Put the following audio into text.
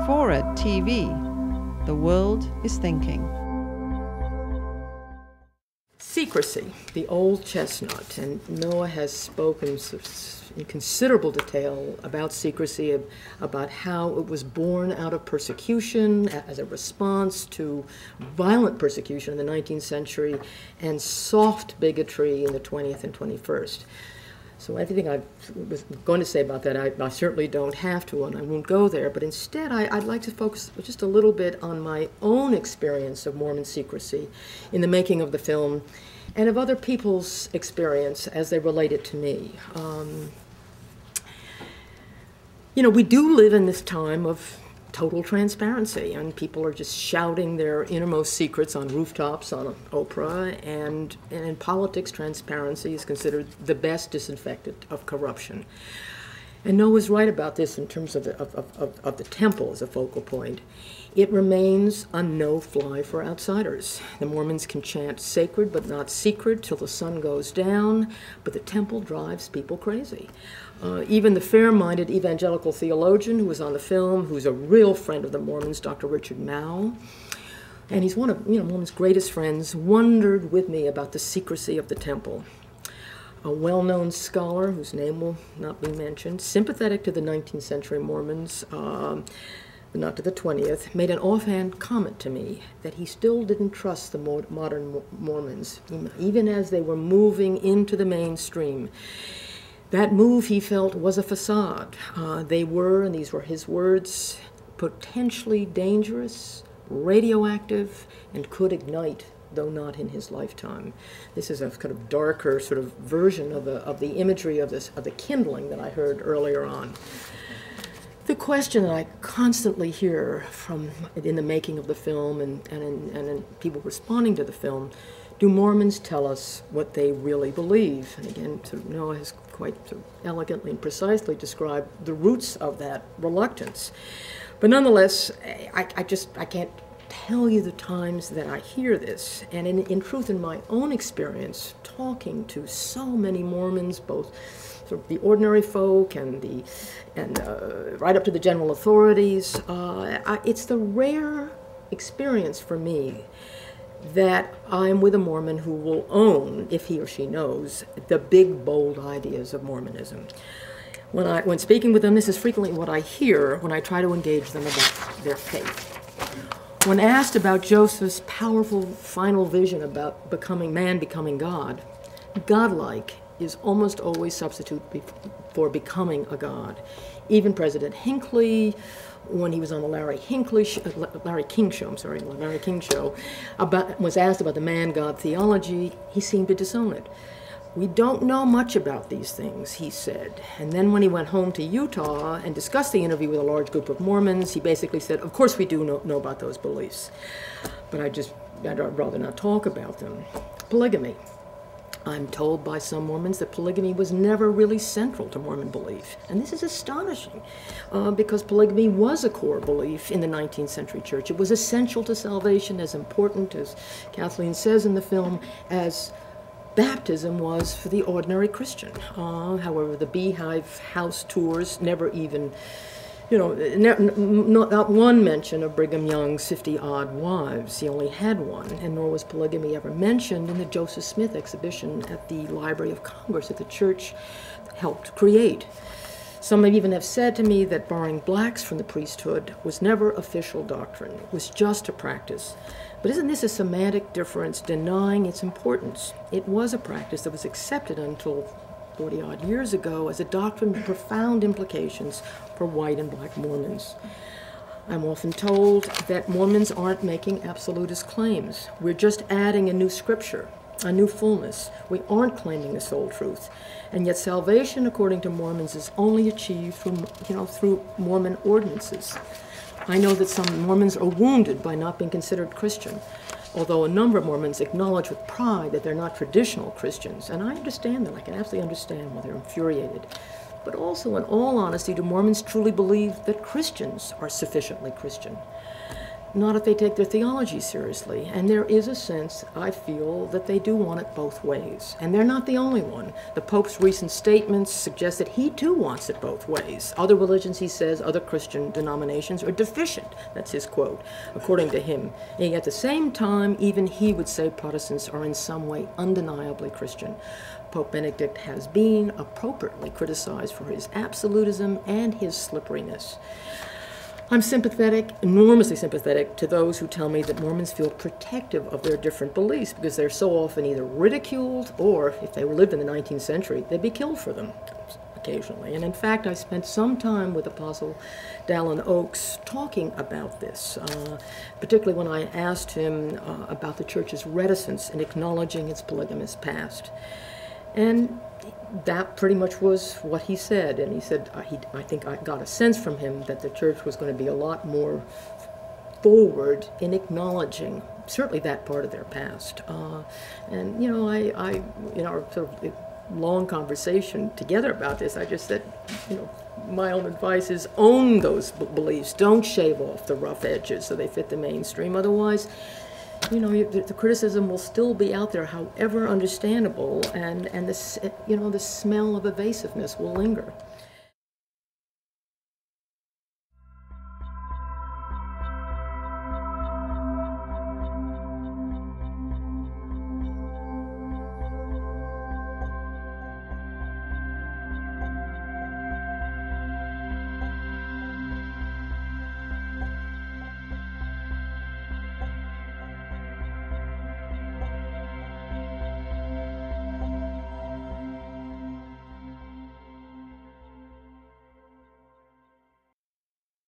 FORA.tv. The world is thinking. Secrecy, the old chestnut, and Noah has spoken in considerable detail about secrecy, about how it was born out of persecution as a response to violent persecution in the 19th century and soft bigotry in the 20th and 21st. So everything I was going to say about that, I certainly don't have to, and I won't go there, but instead I'd like to focus just a little bit on my own experience of Mormon secrecy in the making of the film and of other people's experience as they relate it to me. We do live in this time of total transparency, and people are just shouting their innermost secrets on rooftops on Oprah, and in politics, transparency is considered the best disinfectant of corruption. And Noah's right about this in terms of the temple as a focal point. It remains a no-fly for outsiders. The Mormons can chant sacred but not secret till the sun goes down, but the temple drives people crazy. Even the fair-minded evangelical theologian who was on the film, who's a real friend of the Mormons, Dr. Richard Mao, and he's one of Mormon's greatest friends, wondered with me about the secrecy of the temple. A well-known scholar, whose name will not be mentioned, sympathetic to the 19th century Mormons, but not to the 20th, made an offhand comment to me that he still didn't trust the modern Mormons, even as they were moving into the mainstream. That move, he felt, was a facade. They were, and these were his words, potentially dangerous, radioactive, and could ignite, though not in his lifetime. This is a kind of darker sort of version of the imagery of the kindling that I heard earlier on. The question that I constantly hear in the making of the film and in people responding to the film, do Mormons tell us what they really believe? And again, Noah has quite elegantly and precisely described the roots of that reluctance. But nonetheless, I can't tell you the times that I hear this. And in truth, in my own experience, talking to so many Mormons, both sort of the ordinary folk and right up to the general authorities, it's the rare experience for me that I'm with a Mormon who will own, if he or she knows, the big, bold ideas of Mormonism. When speaking with them, this is frequently what I hear when I try to engage them about their faith. When asked about Joseph's powerful final vision about man becoming God, godlike is almost always substitute for becoming a god. Even President Hinckley, when he was on the Larry King Show, was asked about the man-God theology, he seemed to disown it. We don't know much about these things, he said. And then when he went home to Utah and discussed the interview with a large group of Mormons, he basically said, of course we do know about those beliefs, but I'd rather not talk about them. Polygamy. I'm told by some Mormons that polygamy was never really central to Mormon belief. And this is astonishing because polygamy was a core belief in the 19th century church. It was essential to salvation, as important, as Kathleen says in the film, as baptism was for the ordinary Christian. However, the Beehive house tours never even, not one mention of Brigham Young's 50-odd wives. He only had one, and nor was polygamy ever mentioned in the Joseph Smith exhibition at the Library of Congress that the church helped create. Some even have said to me that barring blacks from the priesthood was never official doctrine. It was just a practice. But isn't this a semantic difference denying its importance? It was a practice that was accepted until 40-odd years ago as a doctrine with profound implications for white and black Mormons. I'm often told that Mormons aren't making absolutist claims. We're just adding a new scripture, a new fullness. We aren't claiming the sole truth. And yet salvation, according to Mormons, is only achieved through Mormon ordinances. I know that some Mormons are wounded by not being considered Christian, although a number of Mormons acknowledge with pride that they're not traditional Christians. And I understand that. I can absolutely understand why they're infuriated. But also, in all honesty, do Mormons truly believe that Christians are sufficiently Christian? not if they take their theology seriously. And there is a sense, I feel, that they do want it both ways. And they're not the only one. The Pope's recent statements suggest that he too wants it both ways. Other religions, he says, other Christian denominations are deficient. That's his quote, according to him. And at the same time, even he would say Protestants are in some way undeniably Christian. Pope Benedict has been appropriately criticized for his absolutism and his slipperiness. I'm sympathetic, enormously sympathetic, to those who tell me that Mormons feel protective of their different beliefs because they're so often either ridiculed or, if they lived in the 19th century, they'd be killed for them occasionally. And in fact, I spent some time with Apostle Dallin Oaks talking about this, particularly when I asked him about the Church's reticence in acknowledging its polygamous past. And that pretty much was what he said. And he said, I think I got a sense from him that the Church was going to be a lot more forward in acknowledging certainly that part of their past. And, you know, I in our sort of long conversation together about this, I just said, you know, my own advice is own those beliefs. Don't shave off the rough edges so they fit the mainstream. Otherwise, you know, the criticism will still be out there, however understandable, and the, you know, the smell of evasiveness will linger.